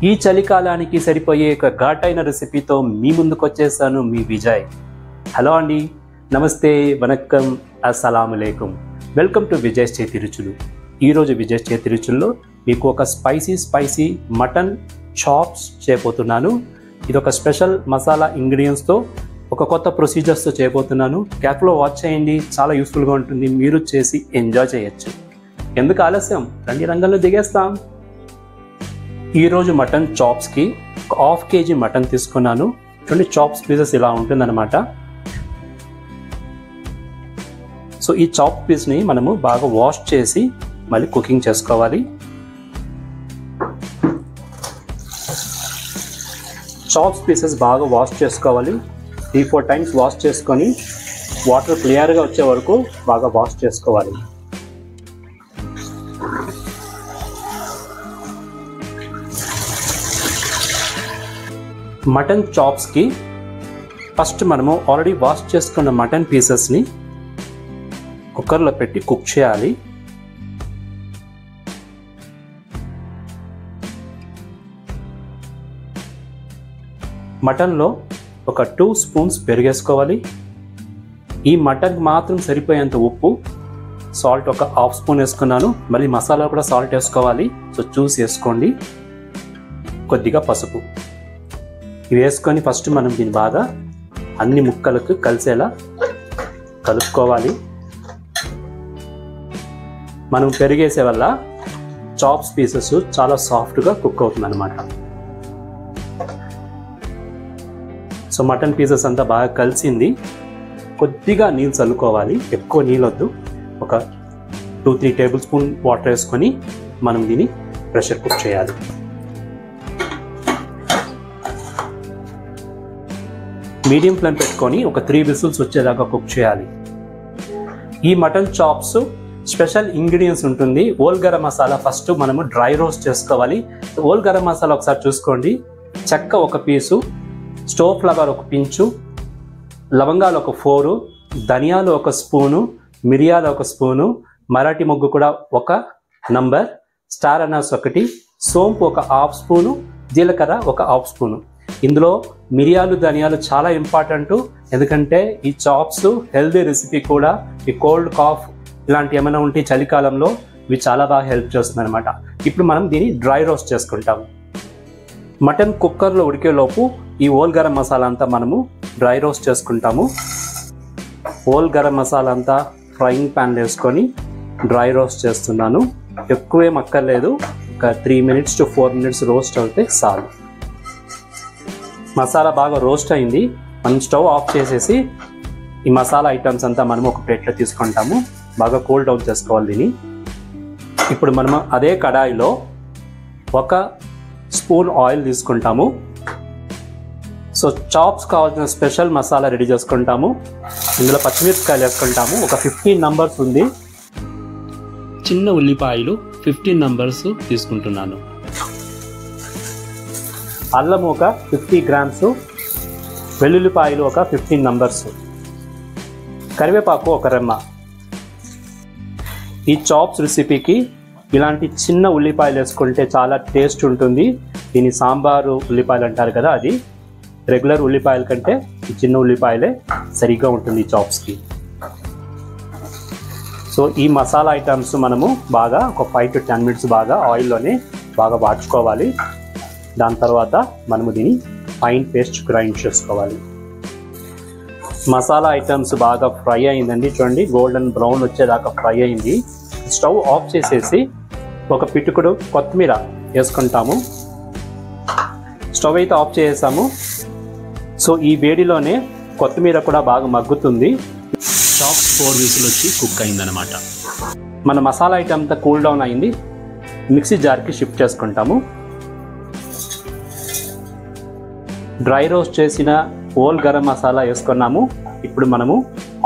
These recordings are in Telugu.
ఈ చలికాలానికి సరిపోయే ఒక ఘాటైన రెసిపీతో మీ ముందుకు వచ్చేసాను మీ విజయ్. హలో అండి, నమస్తే, వనక్కం, అస్సలాములేకుం. వెల్కమ్ టు విజయ్ చేతి రుచులు. ఈరోజు విజయ్ చేతి రుచుల్లో మీకు ఒక స్పైసీ మటన్ చాప్స్ చేయబోతున్నాను. ఇది ఒక స్పెషల్ మసాలా ఇంగ్రీడియంట్స్తో ఒక కొత్త ప్రొసీజర్స్తో చేయబోతున్నాను. క్యాప్లో వాచ్ చేయండి, చాలా యూస్ఫుల్గా ఉంటుంది. మీరు చేసి ఎంజాయ్ చేయొచ్చు. ఎందుకు ఆలస్యం, రండి రంగంలో దిగేస్తాం. ఈరోజు మటన్ చాప్స్కి ఒక 1/2 kg మటన్ తీసుకున్నాను. చూడండి, చాప్స్ పీసెస్ ఇలా ఉంటుందన్నమాట. సో ఈ చాప్ పీస్ని మనము బాగా వాష్ చేసి మళ్ళీ కుకింగ్ చేసుకోవాలి. చాప్స్ పీసెస్ బాగా వాష్ చేసుకోవాలి. 3-4 టైమ్స్ వాష్ చేసుకొని వాటర్ క్లియర్గా వచ్చే వరకు బాగా వాష్ చేసుకోవాలి. మటన్ చాప్స్కి ఫస్ట్ మనము ఆల్రెడీ వాష్ చేసుకున్న మటన్ పీసెస్ని కుక్కర్లో పెట్టి కుక్ చేయాలి. మటన్లో ఒక 2 స్పూన్స్ పెరుగేసుకోవాలి. ఈ మటన్కి మాత్రం సరిపోయేంత ఉప్పు, సాల్ట్ ఒక 1/2 స్పూన్ వేసుకున్నాను. మళ్ళీ మసాలా కూడా సాల్ట్ వేసుకోవాలి, సో చూసి వేసుకోండి. కొద్దిగా పసుపు ఇవి వేసుకొని ఫస్ట్ మనం దీన్ని బాగా అన్ని ముక్కలకు కలిసేలా కలుపుకోవాలి. మనం పెరిగేసే వల్ల చాప్స్ పీసెస్ చాలా సాఫ్ట్గా కుక్ అవుతుంది అన్నమాట. సో మటన్ పీసెస్ అంతా బాగా కలిసింది. కొద్దిగా నీళ్ళు చల్లుకోవాలి, ఎక్కువ నీళ్ళు వద్దు. ఒక 2-3 టేబుల్ స్పూన్ వాటర్ వేసుకొని మనం దీన్ని ప్రెషర్ కుక్ చేయాలి. మీడియం ఫ్లేమ్ పెట్టుకొని ఒక 3 విజిల్స్ వచ్చేదాకా కుక్ చేయాలి. ఈ మటన్ చాప్స్ స్పెషల్ ఇంగ్రీడియంట్స్ ఉంటుంది. ఓల్ గరం మసాలా ఫస్ట్ మనము డ్రై రోస్ట్ చేసుకోవాలి. ఓల్ గరం మసాలా ఒకసారి చూసుకోండి. చెక్క 1 పీసు, స్టోవ్ ఫ్లవర్ 1 పించు, లవంగాలు 4, ధనియాలు 1 స్పూను, మిరియాలు 1 స్పూను, మరాఠీ మొగ్గు కూడా 1 నంబర్, స్టార్ అనాస్ 1, సోంపు 1/2 స్పూను, జీలకర్ర 1/2 స్పూను. ఇందులో మిరియాలు ధనియాలు చాలా ఇంపార్టెంట్, ఎందుకంటే ఈ చాప్స్ హెల్దీ రెసిపీ కూడా. ఈ కోల్డ్ కాఫ్ ఇలాంటి ఏమైనా ఉంటే చలికాలంలో ఇవి చాలా బాగా హెల్ప్ చేస్తుంది అనమాట. ఇప్పుడు మనం దీన్ని డ్రై రోస్ట్ చేసుకుంటాం. మటన్ కుక్కర్లో ఉడికేలోపు ఈ ఓల్ గరం మసాలా అంతా మనము డ్రై రోస్ట్ చేసుకుంటాము. ఓల్ గరం మసాలా అంతా ఫ్రైయింగ్ ప్యాన్ వేసుకొని డ్రై రోస్ట్ చేస్తున్నాను. ఎక్కువేం అక్కర్లేదు, ఒక 3 to 4 minutes రోస్ట్ అయితే చాలు. మసాలా బాగా రోస్ట్ అయింది. మనం స్టవ్ ఆఫ్ చేసేసి ఈ మసాలా ఐటమ్స్ అంతా మనం ఒక ప్లేట్లో తీసుకుంటాము. బాగా కూల్ డౌన్ చేసుకోవాలి దీన్ని. ఇప్పుడు మనం అదే కడాయిలో 1 స్పూన్ ఆయిల్ తీసుకుంటాము. సో చాప్స్ కావాల్సిన స్పెషల్ మసాలా రెడీ చేసుకుంటాము. ఇందులో పచ్చిమిరపకాయలు వేసుకుంటాము. ఒక 15 నంబర్స్ ఉంది. చిన్న ఉల్లిపాయలు 15 నంబర్స్ తీసుకుంటున్నాను. అల్లం ఒక 50 గ్రామ్స్, వెల్లుల్లిపాయలు ఒక 15 నంబర్స్, కరివేపాకు 1 రెమ్మ. ఈ చాప్స్ రెసిపీకి ఇలాంటి చిన్న ఉల్లిపాయలు వేసుకుంటే చాలా టేస్ట్ ఉంటుంది. దీని సాంబారు ఉల్లిపాయలు అంటారు కదా, అది రెగ్యులర్ ఉల్లిపాయల కంటే ఈ చిన్న ఉల్లిపాయలే సరిగ్గా ఉంటుంది ఈ చాప్స్కి. సో ఈ మసాలా ఐటమ్స్ మనము బాగా ఒక 5 to 10 minutes బాగా ఆయిల్లోనే బాగా వాడ్చుకోవాలి. దాని తర్వాత మనము దీన్ని ఫైన్ పేస్ట్ గ్రైండ్ చేసుకోవాలి. మసాలా ఐటమ్స్ బాగా ఫ్రై అయిందండి. చూడండి, గోల్డెన్ బ్రౌన్ వచ్చేదాకా ఫ్రై అయింది. స్టవ్ ఆఫ్ చేసేసి ఒక పిటుకుడు కొత్తిమీర వేసుకుంటాము. స్టవ్ అయితే ఆఫ్ చేసేసాము. సో ఈ వేడిలోనే కొత్తిమీర కూడా బాగా మగ్గుతుంది. చాప్స్ 4 విజిల్ వచ్చి కుక్ అయిందనమాట. మన మసాలా ఐటమ్ అంతా కూల్ డౌన్ అయింది. మిక్సీ జార్కి షిఫ్ట్ చేసుకుంటాము. డ్రై రోస్ట్ చేసిన ఓల్ గరం మసాలా వేసుకున్నాము. ఇప్పుడు మనము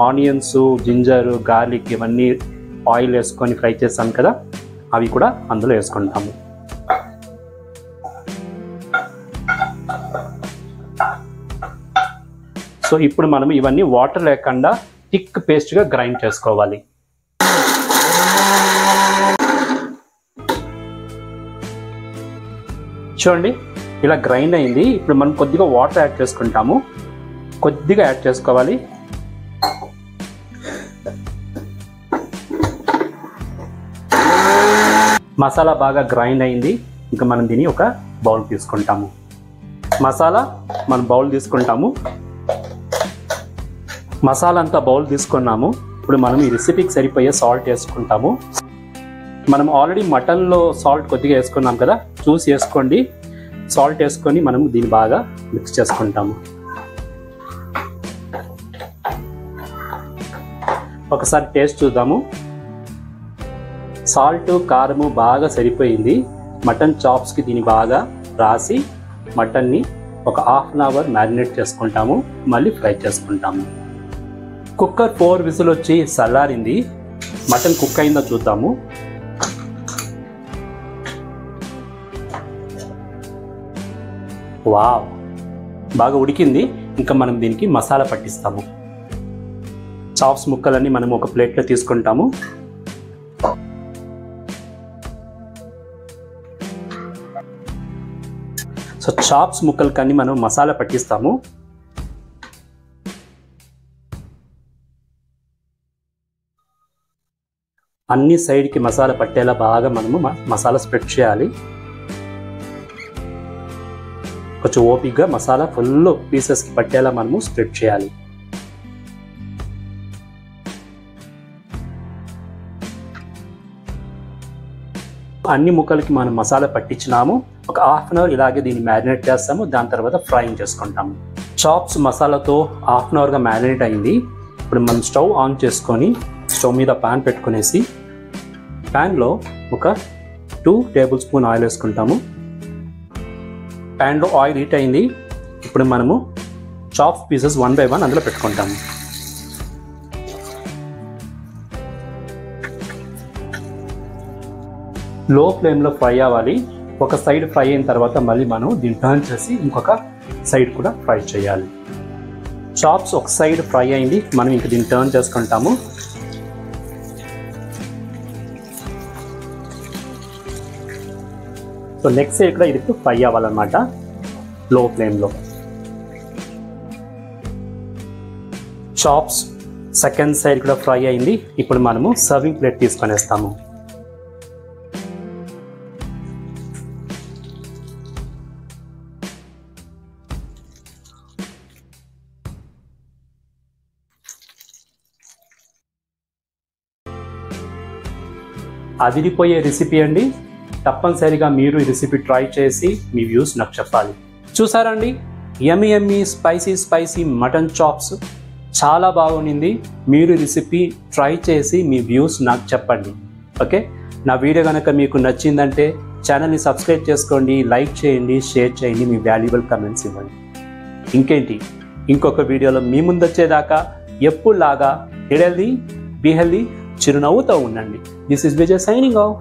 ఆనియన్స్, జింజర్, గార్లిక్ ఇవన్నీ ఆయిల్ వేసుకొని ఫ్రై చేస్తాం కదా, అవి కూడా అందులో వేసుకుంటాము. సో ఇప్పుడు మనం ఇవన్నీ వాటర్ లేకుండా థిక్ పేస్ట్గా గ్రైండ్ చేసుకోవాలి. చూడండి ఇలా గ్రైండ్ అయింది. ఇప్పుడు మనం కొద్దిగా వాటర్ యాడ్ చేసుకుంటాము. కొద్దిగా యాడ్ చేసుకోవాలి. మసాలా బాగా గ్రైండ్ అయింది. ఇంకా మనం దీన్ని ఒక బౌల్ తీసుకుంటాము. మసాలా మనం బౌల్ తీసుకుంటాము. మసాలా అంతా బౌల్ తీసుకున్నాము. ఇప్పుడు మనం ఈ రెసిపీకి సరిపోయే సాల్ట్ వేసుకుంటాము. మనం ఆల్రెడీ మటన్లో సాల్ట్ కొద్దిగా వేసుకున్నాం కదా, చూసి వేసుకోండి. సాల్ట్ వేసుకొని మనం దీన్ని బాగా మిక్స్ చేసుకుంటాము. ఒకసారి టేస్ట్ చూద్దాము. సాల్ట్ కారము బాగా సరిపోయింది. మటన్ చాప్స్కి దీన్ని బాగా రాసి మటన్ని ఒక హాఫ్ అన్ అవర్ మ్యారినేట్ చేసుకుంటాము. మళ్ళీ ఫ్రై చేసుకుంటాము. కుక్కర్ 4 విజిల్ వచ్చి చల్లారింది. మటన్ కుక్ అయిందో చూద్దాము. వావ్, బాగా ఉడికింది. ఇంకా మనం దీనికి మసాలా పట్టిస్తాము. చాప్స్ ముక్కలన్నీ మనం ఒక ప్లేట్లో తీసుకుంటాము. సో చాప్స్ ముక్కలకన్నీ మనం మసాలా పట్టిస్తాము. అన్ని సైడ్కి మసాలా పట్టేలా బాగా మనము మసాలా స్ప్రెడ్ చేయాలి. కొంచెం ఓపిక్గా మసాలా ఫుల్ పీసెస్కి పట్టేలా మనము స్ప్రెడ్ చేయాలి. అన్ని ముక్కలకి మనం మసాలా పట్టించినాము. ఒక హాఫ్ అన్ అవర్ ఇలాగే దీన్ని మ్యారినేట్ చేస్తాము. దాని తర్వాత ఫ్రైయింగ్ చేసుకుంటాము. చాప్స్ మసాలాతో హాఫ్ అన్ అవర్గా మ్యారినేట్ అయింది. ఇప్పుడు మనం స్టవ్ ఆన్ చేసుకొని స్టవ్ మీద ప్యాన్ పెట్టుకునేసి ప్యాన్లో ఒక 2 టేబుల్ స్పూన్ ఆయిల్ వేసుకుంటాము. ప్యాన్లో ఆయిల్ హీట్ అయింది. ఇప్పుడు మనము చాప్స్ పీసెస్ 1 by 1 అందులో పెట్టుకుంటాము. లో ఫ్లేమ్లో ఫ్రై అవ్వాలి. ఒక సైడ్ ఫ్రై అయిన తర్వాత మళ్ళీ మనం దీన్ని టర్న్ చేసి ఇంకొక సైడ్ కూడా ఫ్రై చేయాలి. చాప్స్ ఒక సైడ్ ఫ్రై అయింది. మనం ఇంక దీన్ని టర్న్ చేసుకుంటాము. సో నెక్స్ట్ సైడ్ కూడా ఇది ఫ్రై అవ్వాలన్నమాట లో ఫ్లేమ్లో. చాప్స్ సెకండ్ సైడ్ కూడా ఫ్రై అయింది. ఇప్పుడు మనము సర్వింగ్ ప్లేట్ తీసుకొనేస్తాము. అదిరిపోయే రెసిపీ అండి. తప్పనిసరిగా మీరు ఈ రెసిపీ ట్రై చేసి మీ వ్యూస్ నాకు చెప్పాలి. చూసారండి, యమ్మీ యమ్మీ స్పైసీ మటన్ చాప్స్ చాలా బాగుంది. మీరు రెసిపీ ట్రై చేసి మీ వ్యూస్ నాకు చెప్పండి. ఓకే, నా వీడియో కనుక మీకు నచ్చిందంటే ఛానల్ని సబ్స్క్రైబ్ చేసుకోండి, లైక్ చేయండి, షేర్ చేయండి, మీ వాల్యుబుల్ కమెంట్స్ ఇవ్వండి. ఇంకేంటి, ఇంకొక వీడియోలో మీ ముందు వచ్చేదాకా ఎప్పుడులాగా హెల్దీ బీ హెల్దీ చిరునవ్వుతో ఉండండి. This is Vijay signing off.